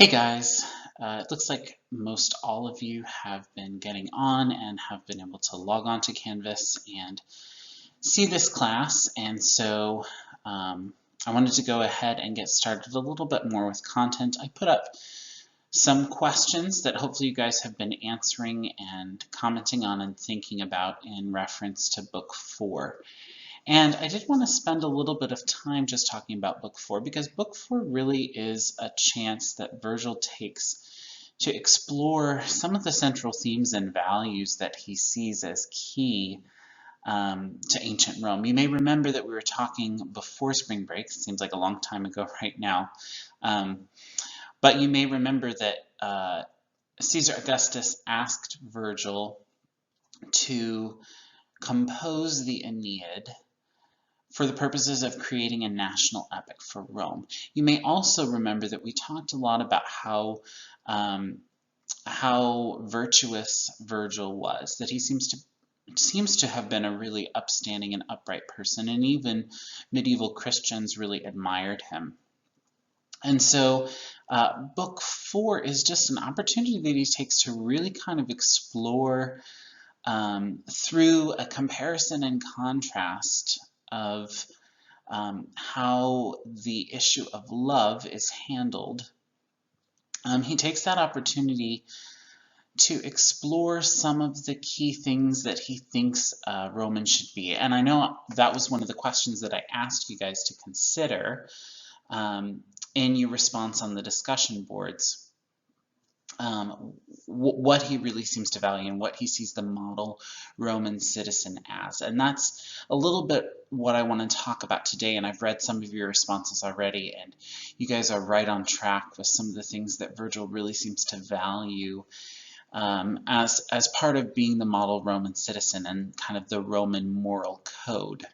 Hey guys, it looks like most all of you have been getting on and have been able to log on to Canvas and see this class, and so I wanted to go ahead and get started a little bit more with content. I put up some questions that hopefully you guys have been answering and commenting on and thinking about in reference to Book 4. And I did want to spend a little bit of time just talking about Book 4 because Book 4 really is a chance that Virgil takes to explore some of the central themes and values that he sees as key to ancient Rome. You may remember that we were talking before spring break. It seems like a long time ago right now. But you may remember that Caesar Augustus asked Virgil to compose the Aeneid for the purposes of creating a national epic for Rome. You may also remember that we talked a lot about how virtuous Virgil was, that he seems to have been a really upstanding and upright person, and even medieval Christians really admired him. And so Book 4 is just an opportunity that he takes to really kind of explore through a comparison and contrast of how the issue of love is handled. He takes that opportunity to explore some of the key things that he thinks Roman should be. And I know that was one of the questions that I asked you guys to consider in your response on the discussion boards. What he really seems to value and what he sees the model Roman citizen as. And that's a little bit what I want to talk about today. And I've read some of your responses already, and you guys are right on track with some of the things that Virgil really seems to value as part of being the model Roman citizen and kind of the Roman moral code.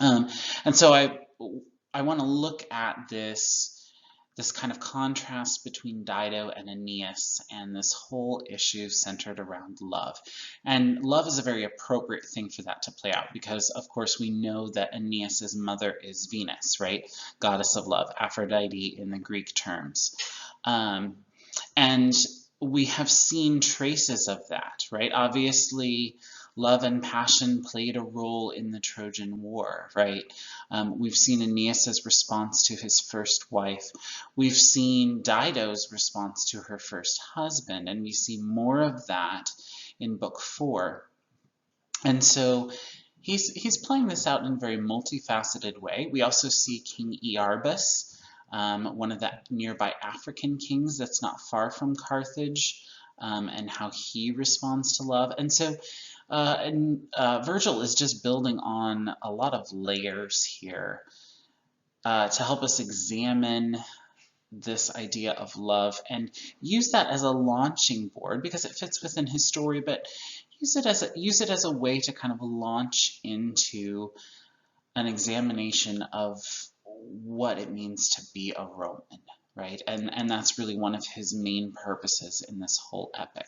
And so I want to look at this kind of contrast between Dido and Aeneas and this whole issue centered around love. And love is a very appropriate thing for that to play out because, of course, we know that Aeneas's mother is Venus, right? Goddess of love, Aphrodite in the Greek terms. And we have seen traces of that, right? Obviously, love and passion played a role in the Trojan War, right? We've seen Aeneas's response to his first wife. We've seen Dido's response to her first husband, and we see more of that in Book 4. And so he's playing this out in a very multifaceted way. We also see King Iarbas, one of the nearby African kings that's not far from Carthage, and how he responds to love. And so Virgil is just building on a lot of layers here to help us examine this idea of love and use that as a launching board because it fits within his story, but use it as a way to kind of launch into an examination of what it means to be a Roman, right? And that's really one of his main purposes in this whole epic.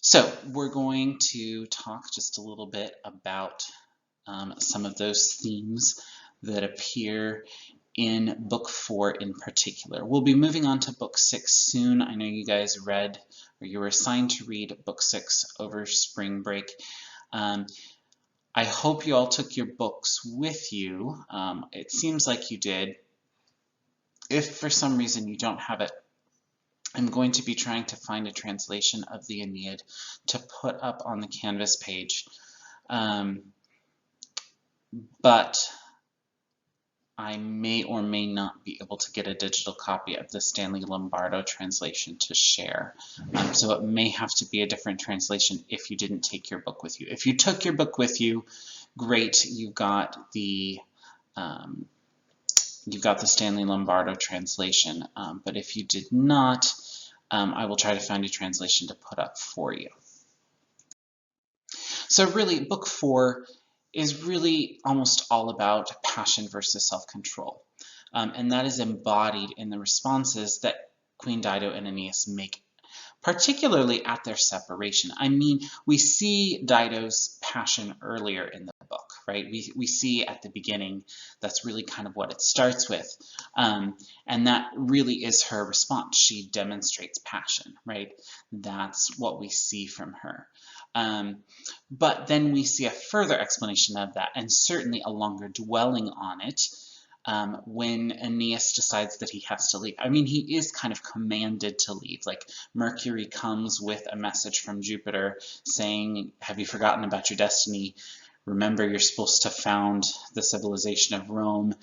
So we're going to talk just a little bit about some of those themes that appear in Book 4 in particular. We'll be moving on to Book 6 soon. I know you guys read, or you were assigned to read Book 6 over spring break. I hope you all took your books with you. It seems like you did. If for some reason you don't have it, I'm going to be trying to find a translation of the Aeneid to put up on the Canvas page. But I may or may not be able to get a digital copy of the Stanley Lombardo translation to share. So it may have to be a different translation if you didn't take your book with you. If you took your book with you, great, you got the Stanley Lombardo translation. But if you did not, I will try to find a translation to put up for you. So really, Book 4 is really almost all about passion versus self-control. And that is embodied in the responses that Queen Dido and Aeneas make, particularly at their separation. I mean, we see Dido's passion earlier in the book, right? We see at the beginning that's really kind of what it starts with. And that really is her response. She demonstrates passion, right? That's what we see from her. But then we see a further explanation of that, and certainly a longer dwelling on it, when Aeneas decides that he has to leave. I mean, he is kind of commanded to leave. Like, Mercury comes with a message from Jupiter saying, have you forgotten about your destiny? Remember, you're supposed to found the civilization of Rome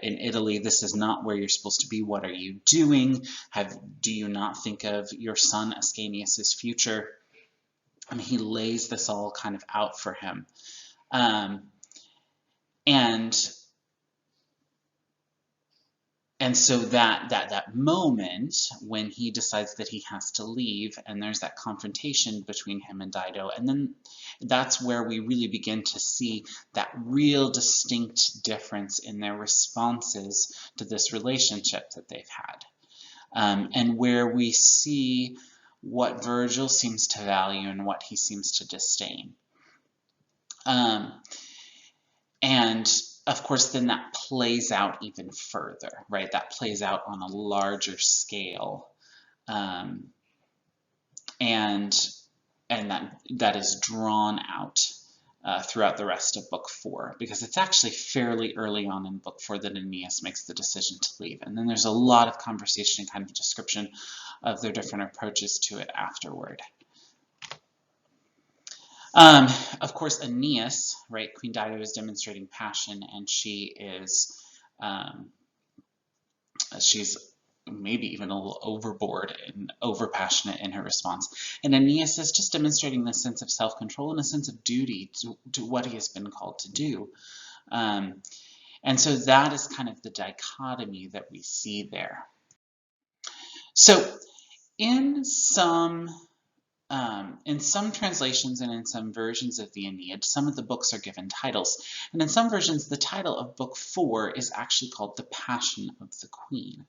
in Italy. This is not where you're supposed to be. What are you doing? Do you not think of your son Ascanius's future? I mean, he lays this all kind of out for him. And so that moment when he decides that he has to leave, and there's that confrontation between him and Dido, and then that's where we really begin to see that real distinct difference in their responses to this relationship that they've had, and where we see what Virgil seems to value and what he seems to disdain. And of course, then that plays out even further, right? That plays out on a larger scale, and that is drawn out throughout the rest of Book 4, because it's actually fairly early on in Book 4 that Aeneas makes the decision to leave, and then there's a lot of conversation and kind of description of their different approaches to it afterward. Of course, Aeneas, right? Queen Dido is demonstrating passion, and she's maybe even a little overboard and overpassionate in her response. And Aeneas is just demonstrating this sense of self-control and a sense of duty to what he has been called to do. And so that is kind of the dichotomy that we see there. So in some translations and in some versions of the Aeneid, some of the books are given titles. And in some versions, the title of Book 4 is actually called The Passion of the Queen.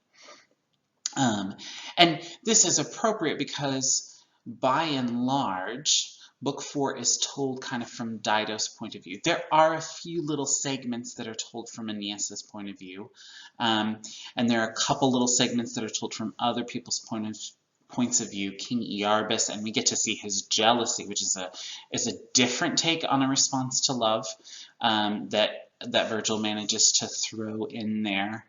And this is appropriate because, by and large, Book 4 is told kind of from Dido's point of view. There are a few little segments that are told from Aeneas's point of view, and there are a couple little segments that are told from other people's points of view, King Iarbas, and we get to see his jealousy, which is a different take on a response to love, that Virgil manages to throw in there.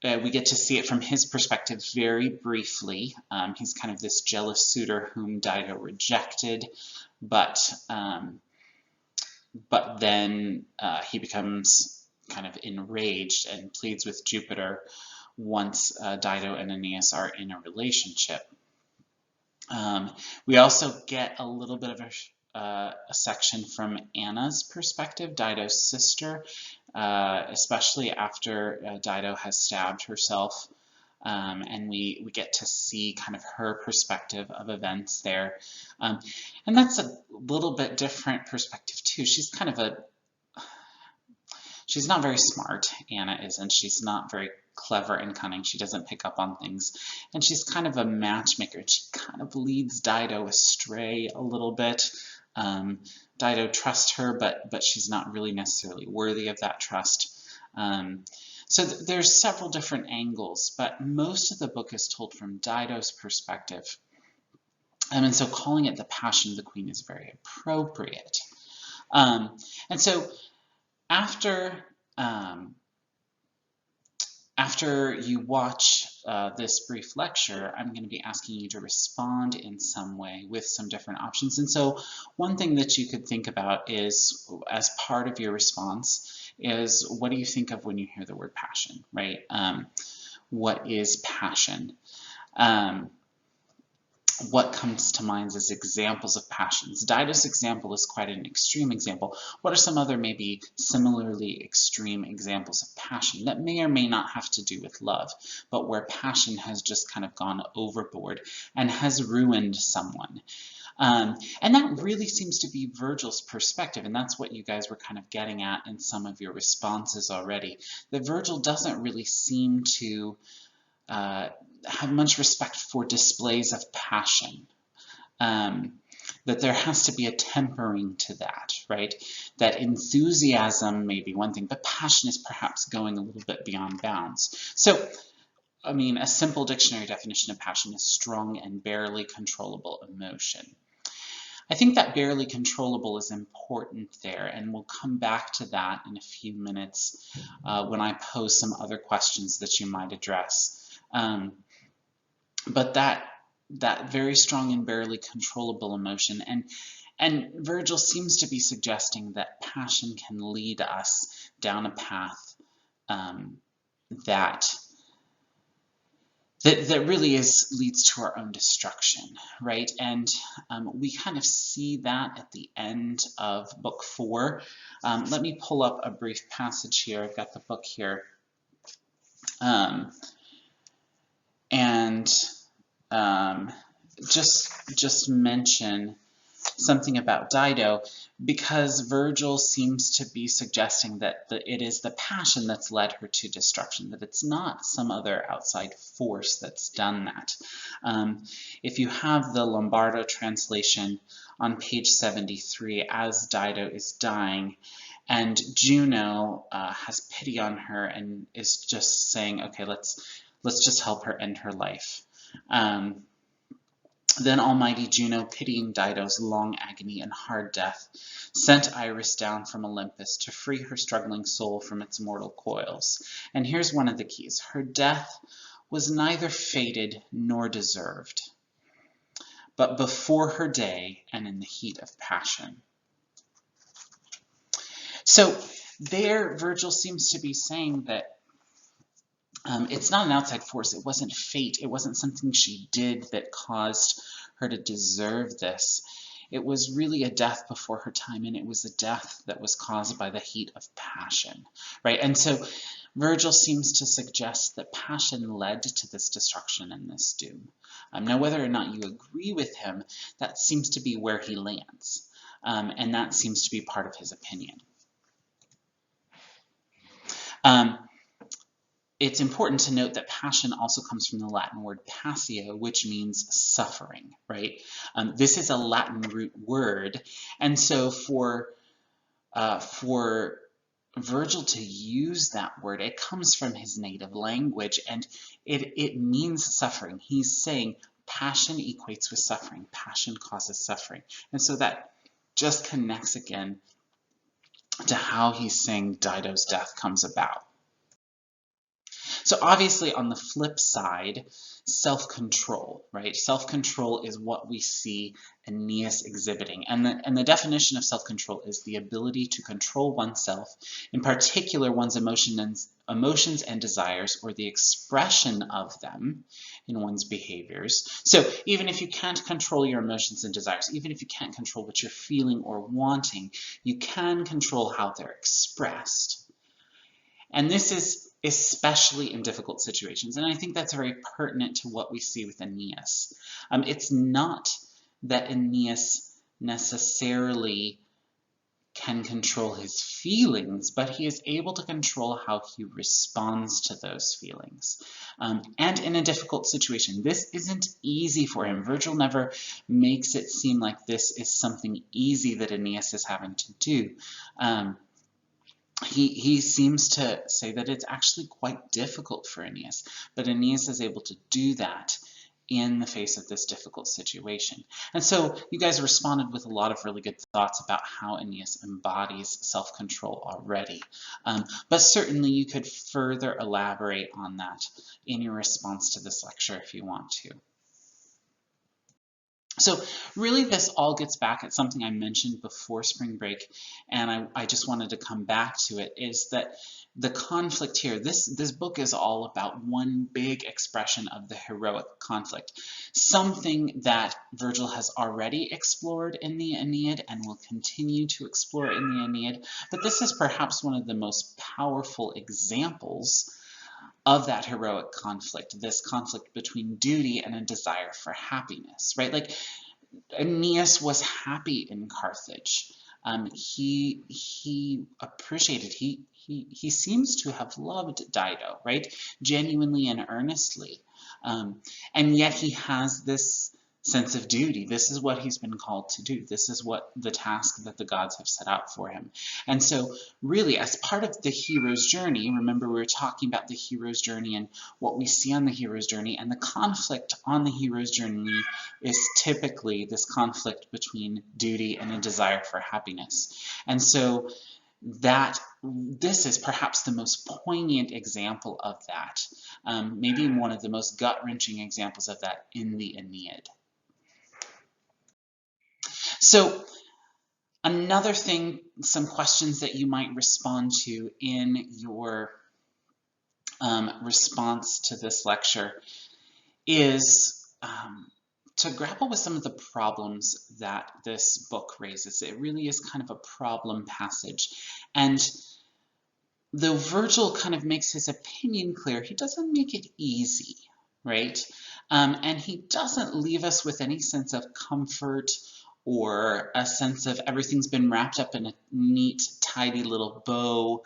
We get to see it from his perspective very briefly. He's kind of this jealous suitor whom Dido rejected, but then he becomes kind of enraged and pleads with Jupiter once Dido and Aeneas are in a relationship. We also get a little bit of a section from Anna's perspective, Dido's sister, especially after Dido has stabbed herself, and we get to see kind of her perspective of events there. And that's a little bit different perspective too. She's not very smart, Anna isn't. She's not very clever and cunning. She doesn't pick up on things. And she's kind of a matchmaker. She kind of leads Dido astray a little bit. Dido trusts her, but she's not really necessarily worthy of that trust. So there's several different angles, but most of the book is told from Dido's perspective. And so calling it The Passion of the Queen is very appropriate. And so after you watch this brief lecture, I'm going to be asking you to respond in some way with some different options. And so one thing that you could think about is, as part of your response, is what do you think of when you hear the word passion, right? What is passion? What comes to mind as examples of passions? Dido's example is quite an extreme example. What are some other maybe similarly extreme examples of passion that may or may not have to do with love, but where passion has just kind of gone overboard and has ruined someone? And that really seems to be Virgil's perspective, and that's what you guys were kind of getting at in some of your responses already, that Virgil doesn't really seem to have much respect for displays of passion. that there has to be a tempering to that, right? That enthusiasm may be one thing, but passion is perhaps going a little bit beyond bounds. So, I mean, a simple dictionary definition of passion is strong and barely controllable emotion. I think that barely controllable is important there, and we'll come back to that in a few minutes when I pose some other questions that you might address. But that very strong and barely controllable emotion, and Virgil seems to be suggesting that passion can lead us down a path that really leads to our own destruction, right? And we kind of see that at the end of book 4. Let me pull up a brief passage here. I've got the book here. Just mention something about Dido, because Virgil seems to be suggesting that it is the passion that's led her to destruction, that it's not some other outside force that's done that. If you have the Lombardo translation on page 73, as Dido is dying, and Juno has pity on her and is just saying, okay, let's just help her end her life. Then almighty Juno, pitying Dido's long agony and hard death, sent Iris down from Olympus to free her struggling soul from its mortal coils. And here's one of the keys. Her death was neither fated nor deserved, but before her day and in the heat of passion. So there, Virgil seems to be saying that it's not an outside force. It wasn't fate. It wasn't something she did that caused her to deserve this. It was really a death before her time, and it was a death that was caused by the heat of passion, right? And so Virgil seems to suggest that passion led to this destruction and this doom. Now, whether or not you agree with him, that seems to be where he lands, and that seems to be part of his opinion. It's important to note that passion also comes from the Latin word passio, which means suffering, right? This is a Latin root word, and so for Virgil to use that word, it comes from his native language, and it means suffering. He's saying passion equates with suffering. Passion causes suffering. And so that just connects again to how he's saying Dido's death comes about. So obviously on the flip side, self-control, right? Self-control is what we see Aeneas exhibiting. And the definition of self-control is the ability to control oneself, in particular one's emotions and desires, or the expression of them in one's behaviors. So even if you can't control your emotions and desires, even if you can't control what you're feeling or wanting, you can control how they're expressed. And this is especially in difficult situations. And I think that's very pertinent to what we see with Aeneas. It's not that Aeneas necessarily can control his feelings, but he is able to control how he responds to those feelings. And in a difficult situation, this isn't easy for him. Virgil never makes it seem like this is something easy that Aeneas is having to do. He seems to say that it's actually quite difficult for Aeneas, but Aeneas is able to do that in the face of this difficult situation. And so you guys responded with a lot of really good thoughts about how Aeneas embodies self-control already. But certainly you could further elaborate on that in your response to this lecture if you want to. So really this all gets back at something I mentioned before spring break, and I just wanted to come back to it, is that the conflict here, this book is all about one big expression of the heroic conflict, something that Virgil has already explored in the Aeneid and will continue to explore in the Aeneid, but this is perhaps one of the most powerful examples of that heroic conflict, this conflict between duty and a desire for happiness, right? Like Aeneas was happy in Carthage. He appreciated, he seems to have loved Dido, right? Genuinely and earnestly. And yet he has this sense of duty. This is what he's been called to do. This is what the task that the gods have set out for him. And so really, as part of the hero's journey, remember we were talking about the hero's journey and what we see on the hero's journey, and the conflict on the hero's journey is typically this conflict between duty and a desire for happiness. And so this is perhaps the most poignant example of that, maybe one of the most gut-wrenching examples of that in the Aeneid. So another thing, some questions that you might respond to in your response to this lecture is to grapple with some of the problems that this book raises. It really is kind of a problem passage. And though Virgil kind of makes his opinion clear, he doesn't make it easy, right? And he doesn't leave us with any sense of comfort or a sense of everything's been wrapped up in a neat, tidy little bow.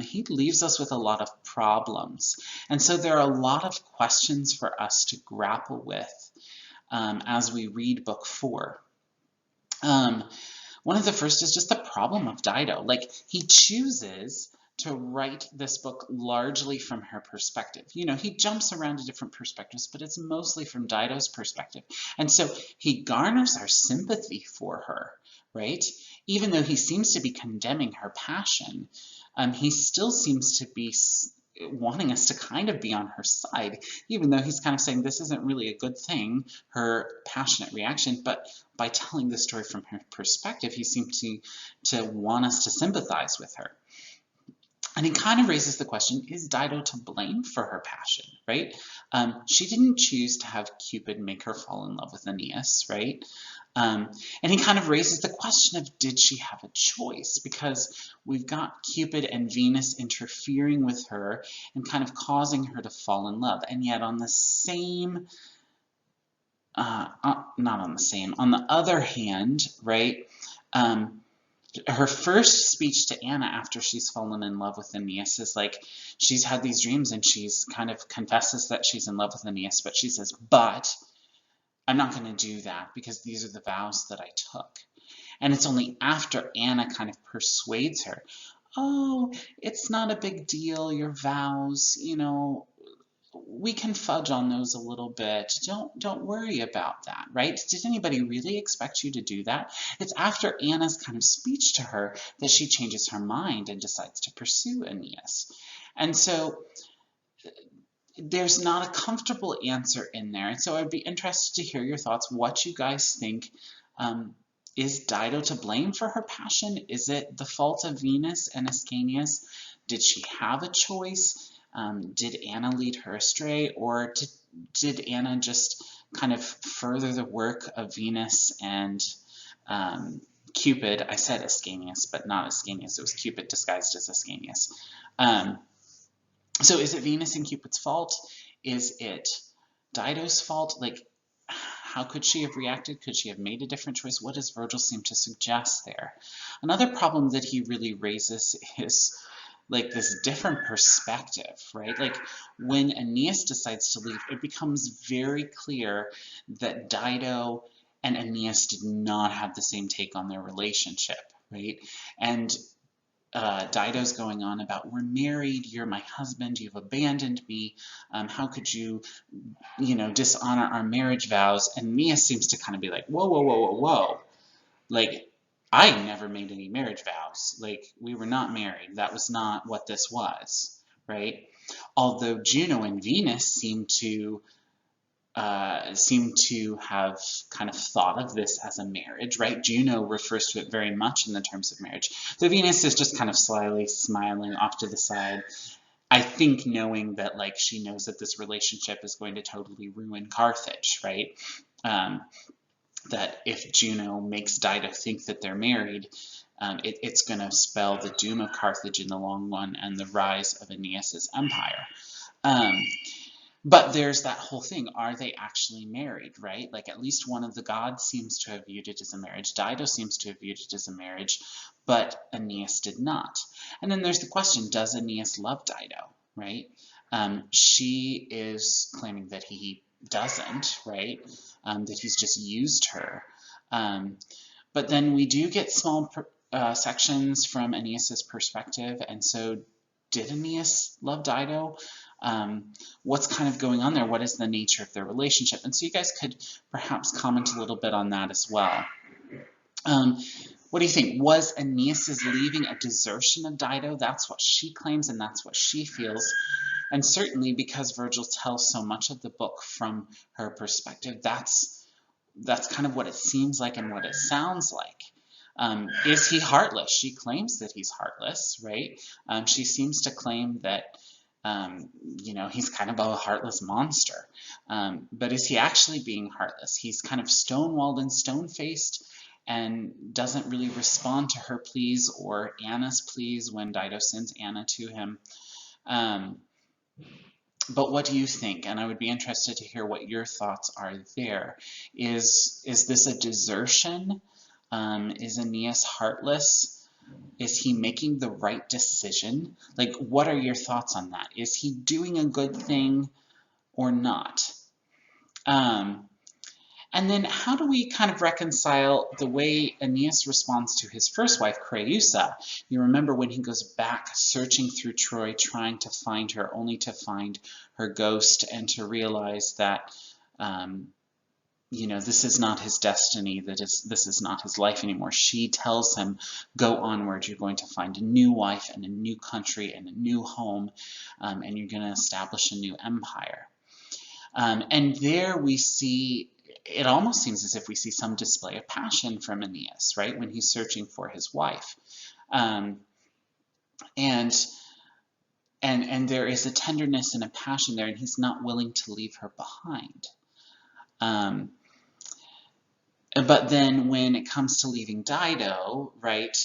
He leaves us with a lot of problems. And so there are a lot of questions for us to grapple with as we read Book 4. One of the first is just the problem of Dido. Like, he chooses to write this book largely from her perspective. You know, he jumps around to different perspectives, but it's mostly from Dido's perspective. And so he garners our sympathy for her, right? Even though he seems to be condemning her passion, he still seems to be wanting us to kind of be on her side, even though he's kind of saying this isn't really a good thing, her passionate reaction, but by telling the story from her perspective, he seems to want us to sympathize with her. And he kind of raises the question, is Dido to blame for her passion, right? She didn't choose to have Cupid make her fall in love with Aeneas, right? And he kind of raises the question of, did she have a choice? Because we've got Cupid and Venus interfering with her and kind of causing her to fall in love. And yet on the same, not on the same, on the other hand, right? Her first speech to Anna after she's fallen in love with Aeneas is like, she's had these dreams and she's kind of confesses that she's in love with Aeneas, but she says, but I'm not going to do that because these are the vows that I took. And it's only after Anna kind of persuades her, oh, it's not a big deal, your vows, you know, we can fudge on those a little bit. Don't worry about that, right? Did anybody really expect you to do that? It's after Anna's kind of speech to her that she changes her mind and decides to pursue Aeneas. And so there's not a comfortable answer in there. And so I'd be interested to hear your thoughts, what you guys think. Is Dido to blame for her passion? Is it the fault of Venus and Ascanius? Did she have a choice? Did Anna lead her astray, or did Anna just kind of further the work of Venus and Cupid? I said Ascanius, but not Ascanius. It was Cupid disguised as Ascanius. So is it Venus and Cupid's fault? Is it Dido's fault? Like, how could she have reacted? Could she have made a different choice? What does Virgil seem to suggest there? Another problem that he really raises is like this different perspective, right? Like when Aeneas decides to leave, it becomes very clear that Dido and Aeneas did not have the same take on their relationship, right? And Dido's going on about, we're married, you're my husband, you've abandoned me, how could you, dishonor our marriage vows? And Aeneas seems to kind of be like, whoa, whoa, whoa, whoa, whoa. Like, I never made any marriage vows. Like, we were not married. That was not what this was, right? Although Juno and Venus seem to have kind of thought of this as a marriage, right? Juno refers to it very much in the terms of marriage. So Venus is just kind of slyly smiling off to the side, I think knowing that, like, she knows that this relationship is going to totally ruin Carthage, right? That if Juno makes Dido think that they're married, it's going to spell the doom of Carthage in the long run and the rise of Aeneas's empire. But there's that whole thing, are they actually married, right? Like, at least one of the gods seems to have viewed it as a marriage. Dido seems to have viewed it as a marriage, but Aeneas did not. And then there's the question, does Aeneas love Dido, right? She is claiming that doesn't, right? That he's just used her. But then we do get small sections from Aeneas's perspective, and so did Aeneas love Dido? What's kind of going on there? What is the nature of their relationship? And so you guys could perhaps comment a little bit on that as well. What do you think? Was Aeneas's leaving a desertion of Dido? That's what she claims and that's what she feels. And certainly because Virgil tells so much of the book from her perspective, that's kind of what it seems like and what it sounds like. Is he heartless? She claims that he's heartless, right? She seems to claim that he's kind of a heartless monster. But is he actually being heartless? He's kind of stone-walled and stone-faced and doesn't really respond to her pleas or Anna's pleas when Dido sends Anna to him. But what do you think? And I would be interested to hear what your thoughts are there. Is this a desertion? Is Aeneas heartless? Is he making the right decision? Like, what are your thoughts on that? Is he doing a good thing or not? And then how do we kind of reconcile the way Aeneas responds to his first wife, Creusa? You remember when he goes back searching through Troy, trying to find her, only to find her ghost and to realize that, this is not his destiny, this is not his life anymore. She tells him, go onward, you're going to find a new wife and a new country and a new home, and you're going to establish a new empire. And there we see, it almost seems as if we see some display of passion from Aeneas, right, when he's searching for his wife. And there is a tenderness and a passion there, and he's not willing to leave her behind. But then when it comes to leaving Dido, right,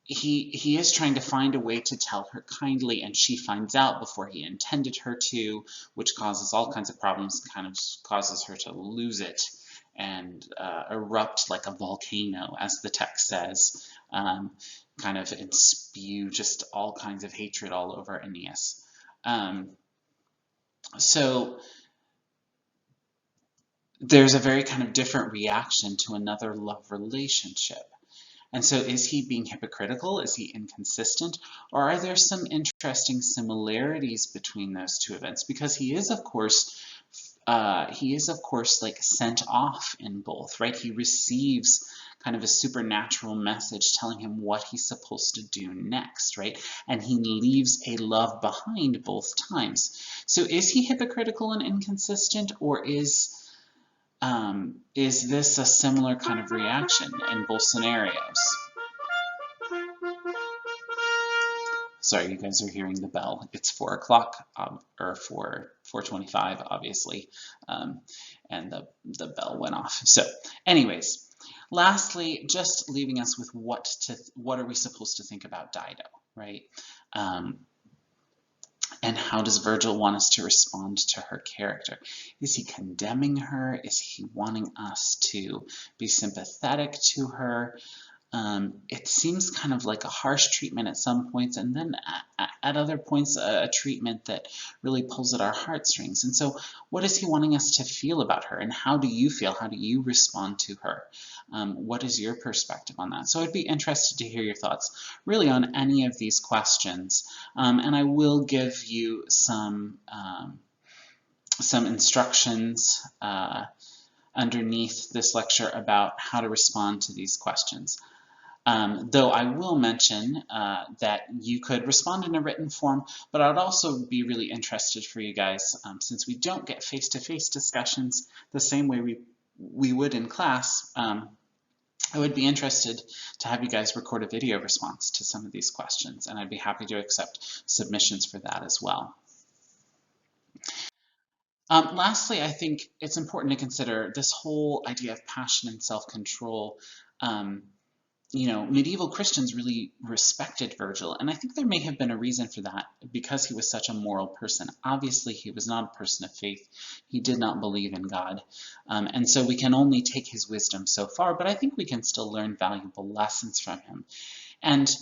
he is trying to find a way to tell her kindly, and she finds out before he intended her to, which causes all kinds of problems, kind of causes her to lose it and erupt like a volcano, as the text says, kind of and spew just all kinds of hatred all over Aeneas. So there's a very kind of different reaction to another love relationship. And so is he being hypocritical? Is he inconsistent? Or are there some interesting similarities between those two events? Because he is, of course, like sent off in both, right? He receives kind of a supernatural message telling him what he's supposed to do next, right? And he leaves a love behind both times. So is he hypocritical and inconsistent, or is this a similar kind of reaction in both scenarios? Sorry, you guys are hearing the bell. It's 4 o'clock, or 4:25, obviously, and the bell went off. So anyways, lastly, just leaving us with what are we supposed to think about Dido, right? And how does Virgil want us to respond to her character? Is he condemning her? Is he wanting us to be sympathetic to her? It seems kind of like a harsh treatment at some points, and then at other points a treatment that really pulls at our heartstrings. And so what is he wanting us to feel about her, and how do you feel? How do you respond to her? What is your perspective on that? So I'd be interested to hear your thoughts really on any of these questions, and I will give you some instructions underneath this lecture about how to respond to these questions. Though I will mention that you could respond in a written form, but I'd also be really interested for you guys, since we don't get face-to-face discussions the same way we would in class, I would be interested to have you guys record a video response to some of these questions, and I'd be happy to accept submissions for that as well. Lastly, I think it's important to consider this whole idea of passion and self-control. Medieval Christians really respected Virgil, and I think there may have been a reason for that, because he was such a moral person. Obviously, he was not a person of faith. He did not believe in God, and so we can only take his wisdom so far, but I think we can still learn valuable lessons from him. And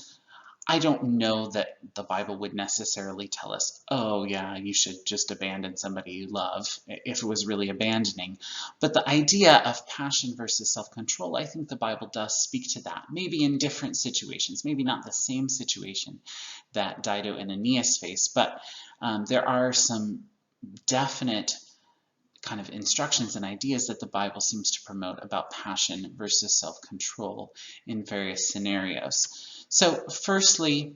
I don't know that the Bible would necessarily tell us, oh yeah, you should just abandon somebody you love, if it was really abandoning. But the idea of passion versus self-control, I think the Bible does speak to that, maybe in different situations, maybe not the same situation that Dido and Aeneas face, but there are some definite kind of instructions and ideas that the Bible seems to promote about passion versus self-control in various scenarios. So firstly,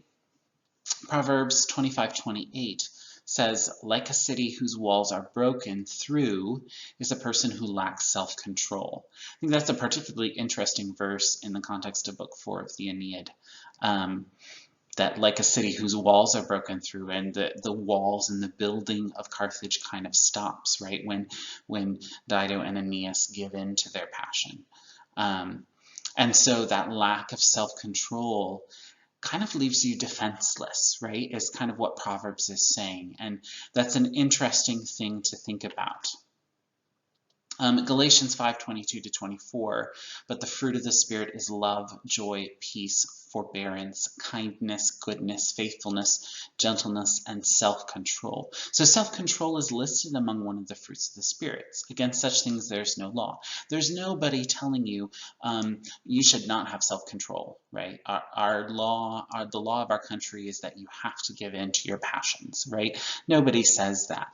Proverbs 25:28 says, like a city whose walls are broken through is a person who lacks self-control. I think that's a particularly interesting verse in the context of Book 4 of the Aeneid. That like a city whose walls are broken through, and the walls and the building of Carthage kind of stops, right, when Dido and Aeneas give in to their passion. And so that lack of self-control kind of leaves you defenseless, right, is kind of what Proverbs is saying. And that's an interesting thing to think about. Galatians 5:22-24, but the fruit of the Spirit is love, joy, peace, forbearance, kindness, goodness, faithfulness, gentleness, and self-control. So self-control is listed among one of the fruits of the Spirit. Against such things there's no law. There's nobody telling you you should not have self-control, right? The law of our country is that you have to give in to your passions, right? Nobody says that.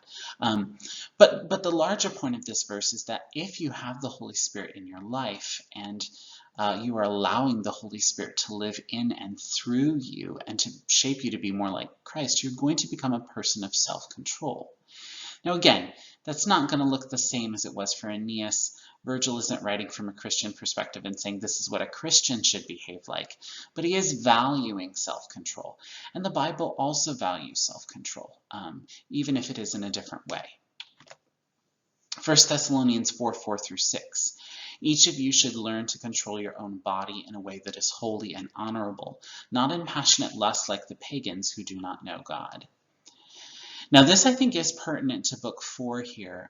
But the larger point of this verse is that if you have the Holy Spirit in your life and you are allowing the Holy Spirit to live in and through you and to shape you to be more like Christ, you're going to become a person of self-control. Now again, that's not going to look the same as it was for Aeneas. Virgil isn't writing from a Christian perspective and saying this is what a Christian should behave like, but he is valuing self-control. And the Bible also values self-control, even if it is in a different way. 1 Thessalonians 4:4-6. Each of you should learn to control your own body in a way that is holy and honorable, not in passionate lust like the pagans who do not know God. Now this, I think, is pertinent to Book 4 here,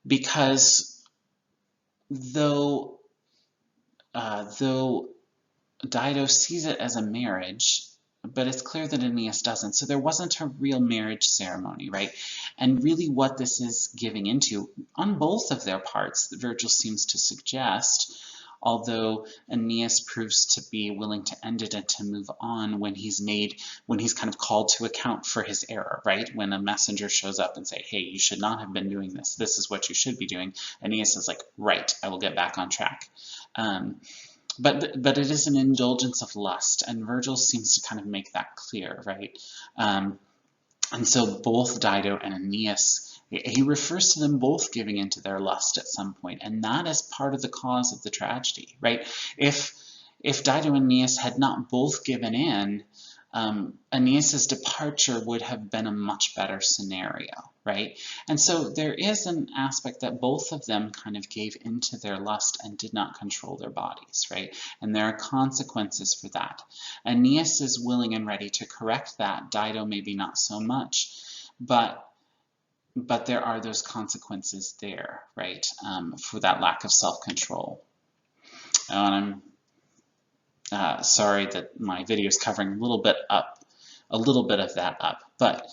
because though Dido sees it as a marriage, but it's clear that Aeneas doesn't. So there wasn't a real marriage ceremony, right? And really what this is giving into, on both of their parts, Virgil seems to suggest, although Aeneas proves to be willing to end it and to move on when he's kind of called to account for his error, right? When a messenger shows up and say, hey, you should not have been doing this. This is what you should be doing. Aeneas is like, right, I will get back on track. But it is an indulgence of lust, and Virgil seems to kind of make that clear, right? And so both Dido and Aeneas, he refers to them both giving into their lust at some point, and that is part of the cause of the tragedy, right? If Dido and Aeneas had not both given in, Aeneas's departure would have been a much better scenario, right? And so there is an aspect that both of them kind of gave into their lust and did not control their bodies, right? And there are consequences for that. Aeneas is willing and ready to correct that. Dido maybe not so much, but there are those consequences there, right? For that lack of self-control. And I'm sorry that my video is covering a little bit of that up, but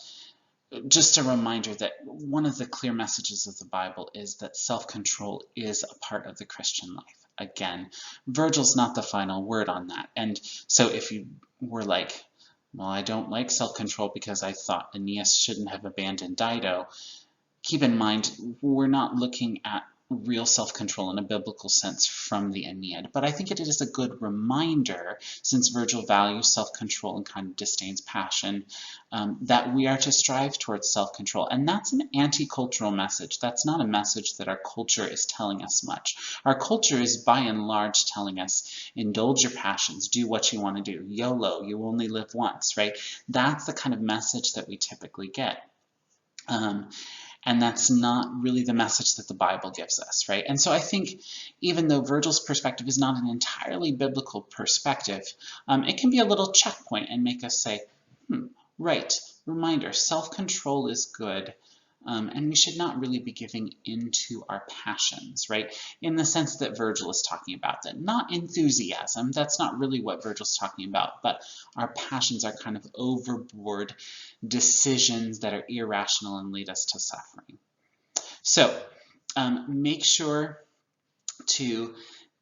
just a reminder that one of the clear messages of the Bible is that self-control is a part of the Christian life. Again, Virgil's not the final word on that. And so if you were like, well, I don't like self-control because I thought Aeneas shouldn't have abandoned Dido, keep in mind, we're not looking at real self-control in a biblical sense from the Aeneid. But I think it is a good reminder, since Virgil values self-control and kind of disdains passion, that we are to strive towards self-control. And that's an anti-cultural message. That's not a message that our culture is telling us much. Our culture is by and large telling us, indulge your passions, do what you want to do, YOLO, you only live once, right? That's the kind of message that we typically get. And that's not really the message that the Bible gives us, right? And so I think even though Virgil's perspective is not an entirely biblical perspective, it can be a little checkpoint and make us say, right, reminder, self-control is good, and we should not really be giving into our passions, right? In the sense that Virgil is talking about, that not enthusiasm, that's not really what Virgil's talking about, but our passions are kind of overboard decisions that are irrational and lead us to suffering. So make sure to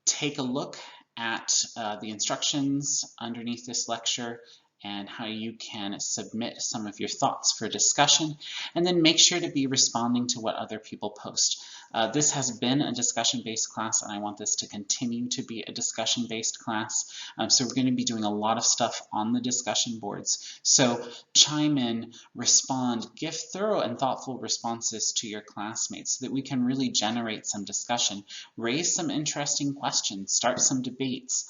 take a look at the instructions underneath this lecture and how you can submit some of your thoughts for discussion, and then make sure to be responding to what other people post. This has been a discussion-based class, and I want this to continue to be a discussion-based class. So we're going to be doing a lot of stuff on the discussion boards. So chime in, respond, give thorough and thoughtful responses to your classmates so that we can really generate some discussion, raise some interesting questions, start some debates.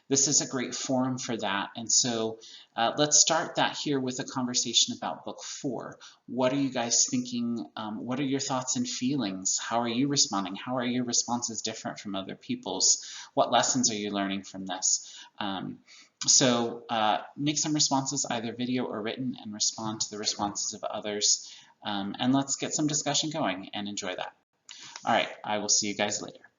This is a great forum for that, and so let's start that here with a conversation about Book 4. What are you guys thinking? What are your thoughts and feelings? How are you responding? How are your responses different from other people's? What lessons are you learning from this? So make some responses, either video or written, and respond to the responses of others. And let's get some discussion going and enjoy that. All right, I will see you guys later.